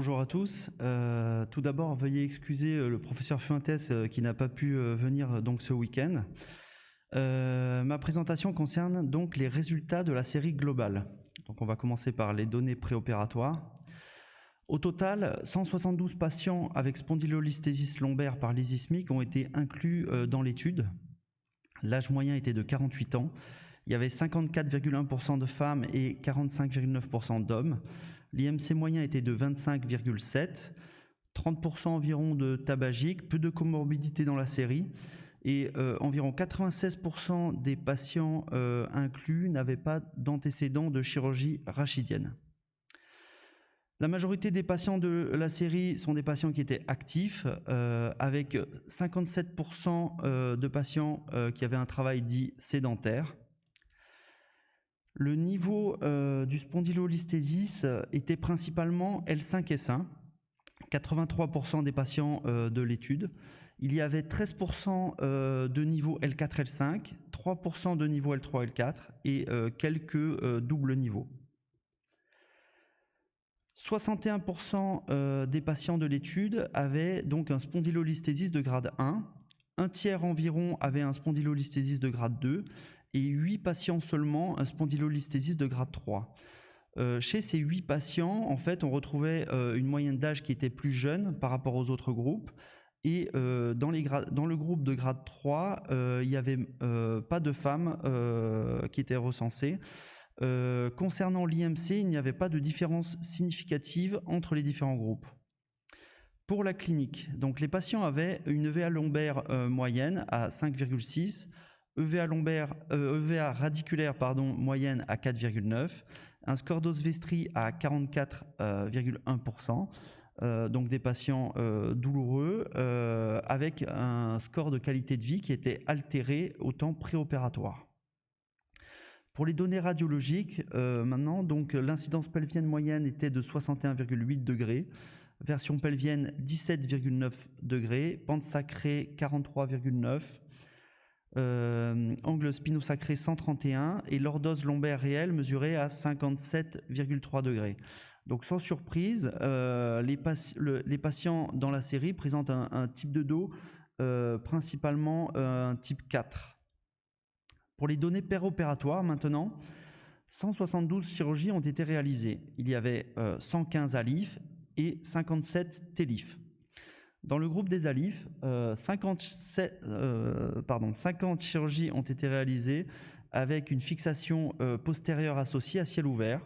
bonjour à tous. Tout d'abord, veuillez excuser le professeur Fuentes, tout d'abord, veuillez excuser le professeur Fuentes qui n'a pas pu venir donc ce week-end. Ma présentation concerne donc les résultats de la série globale. Donc on va commencer par les données préopératoires. Au total, 172 patients avec spondylolisthésis lombaire par lysismique ont été inclus dans l'étude. L'âge moyen était de 48 ans. Il y avait 54,1% de femmes et 45,9% d'hommes. L'IMC moyen était de 25,7, 30% environ de tabagiques, peu de comorbidité dans la série, et environ 96% des patients inclus n'avaient pas d'antécédents de chirurgie rachidienne. La majorité des patients de la série sont des patients qui étaient actifs, avec 57% de patients qui avaient un travail dit sédentaire. Le niveau du spondylolisthésis était principalement L5-S1, 83% des patients de l'étude. Il y avait 13% de niveau L4-L5, 3% de niveau L3-L4 et quelques doubles niveaux. 61% des patients de l'étude avaient donc un spondylolisthésis de grade 1, un tiers environ avait un spondylolisthésis de grade 2 et 8 patients seulement un spondylolisthésis de grade 3. Chez ces 8 patients, en fait, on retrouvait une moyenne d'âge qui était plus jeune par rapport aux autres groupes. Et dans le groupe de grade 3, il n'y avait pas de femmes qui étaient recensées. Concernant l'IMC, il n'y avait pas de différence significative entre les différents groupes. Pour la clinique, donc les patients avaient une EVA lombaire moyenne à 5,6, EVA radiculaire moyenne à 4,9, un score d'Oswestry à 44,1%, donc des patients douloureux, avec un score de qualité de vie qui était altéré au temps préopératoire. Pour les données radiologiques, maintenant, donc l'incidence pelvienne moyenne était de 61,8 degrés, version pelvienne 17,9 degrés, pente sacrée 43,9, angle spino-sacré 131 et lordose lombaire réelle mesurée à 57,3 degrés. Donc sans surprise, les patients dans la série présentent un type de dos principalement un type 4. Pour les données péropératoires maintenant, 172 chirurgies ont été réalisées. Il y avait 115 ALIF et 57 TELIF. Dans le groupe des ALIF, 50 chirurgies ont été réalisées avec une fixation postérieure associée à ciel ouvert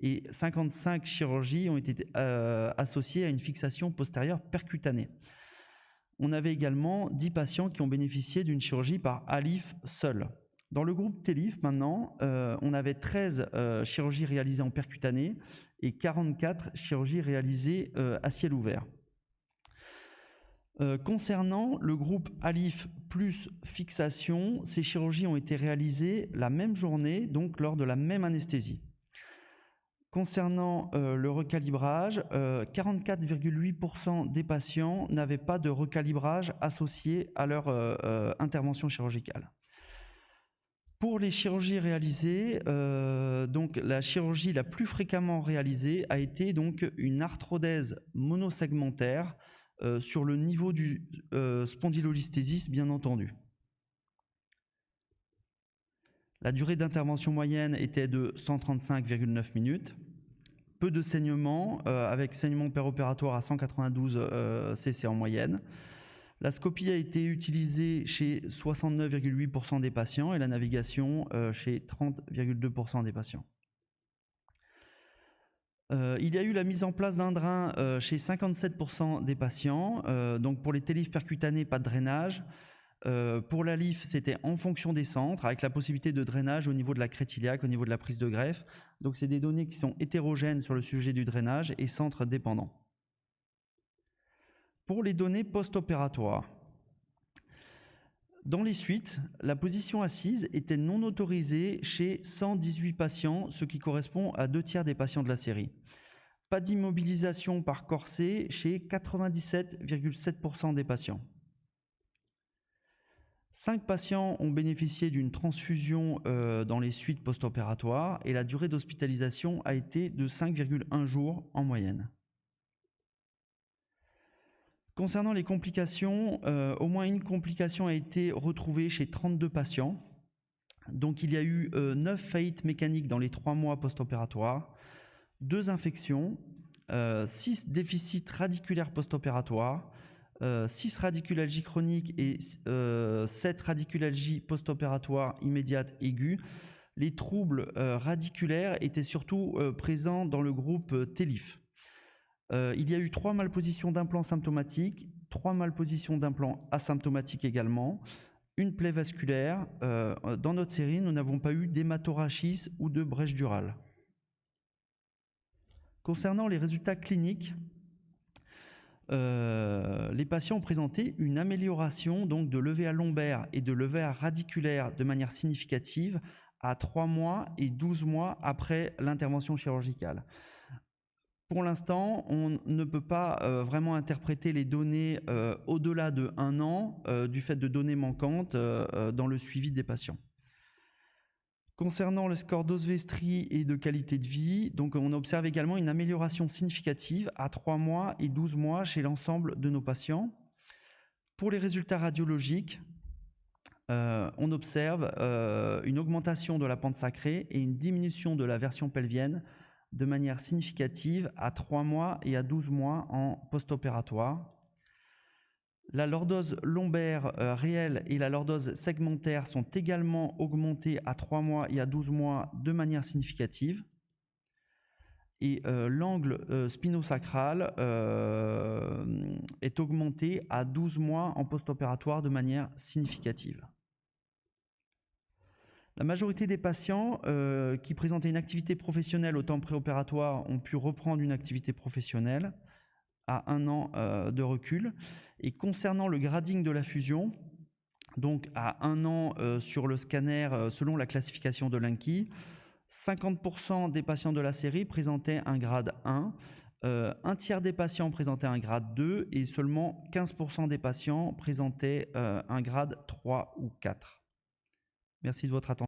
et 55 chirurgies ont été associées à une fixation postérieure percutanée. On avait également 10 patients qui ont bénéficié d'une chirurgie par ALIF seul. Dans le groupe TELIF, maintenant, on avait 13 chirurgies réalisées en percutané et 44 chirurgies réalisées à ciel ouvert. Concernant le groupe ALIF plus fixation, ces chirurgies ont été réalisées la même journée, donc lors de la même anesthésie. Concernant le recalibrage, 44,8% des patients n'avaient pas de recalibrage associé à leur intervention chirurgicale. Pour les chirurgies réalisées, donc la chirurgie la plus fréquemment réalisée a été donc une arthrodèse monosegmentaire sur le niveau du spondylolisthésis, bien entendu. La durée d'intervention moyenne était de 135,9 minutes. Peu de saignement, avec saignement péropératoire à 192 cc en moyenne. La scopie a été utilisée chez 69,8% des patients et la navigation chez 30,2% des patients. Il y a eu la mise en place d'un drain chez 57% des patients. Donc pour les TELIF percutanés, pas de drainage. Pour la LIF, c'était en fonction des centres, avec la possibilité de drainage au niveau de la crête iliaque, au niveau de la prise de greffe. Donc c'est des données qui sont hétérogènes sur le sujet du drainage et centres dépendants. Pour les données post-opératoires, dans les suites, la position assise était non autorisée chez 118 patients, ce qui correspond à 2/3 des patients de la série. Pas d'immobilisation par corset chez 97,7% des patients. 5 patients ont bénéficié d'une transfusion dans les suites post-opératoires et la durée d'hospitalisation a été de 5,1 jours en moyenne. Concernant les complications, au moins une complication a été retrouvée chez 32 patients. Donc il y a eu 9 faillites mécaniques dans les 3 mois post-opératoires, 2 infections, 6 déficits radiculaires post-opératoires, 6 radiculalgies chroniques et 7 radiculalgies post-opératoires immédiates aiguës. Les troubles radiculaires étaient surtout présents dans le groupe TELIF. Il y a eu 3 malpositions d'implants symptomatiques, 3 malpositions d'implants asymptomatiques également, une plaie vasculaire. Dans notre série, nous n'avons pas eu d'hématorachis ou de brèche durale. Concernant les résultats cliniques, les patients ont présenté une amélioration donc, de l'EVA lombaire et de l'EVA radiculaire de manière significative à 3 mois et 12 mois après l'intervention chirurgicale. Pour l'instant, on ne peut pas vraiment interpréter les données au-delà de 1 an du fait de données manquantes dans le suivi des patients. Concernant le score d'oswestry et de qualité de vie, donc on observe également une amélioration significative à 3 mois et 12 mois chez l'ensemble de nos patients. Pour les résultats radiologiques, on observe une augmentation de la pente sacrée et une diminution de la version pelvienne de manière significative à 3 mois et à 12 mois en post-opératoire. La lordose lombaire réelle et la lordose segmentaire sont également augmentées à 3 mois et à 12 mois de manière significative. Et l'angle spino-sacral est augmenté à 12 mois en post-opératoire de manière significative. La majorité des patients qui présentaient une activité professionnelle au temps préopératoire ont pu reprendre une activité professionnelle à 1 an de recul. Et concernant le grading de la fusion, donc à 1 an sur le scanner selon la classification de Linky, 50% des patients de la série présentaient un grade 1, un tiers des patients présentaient un grade 2 et seulement 15% des patients présentaient un grade 3 ou 4. Merci de votre attention.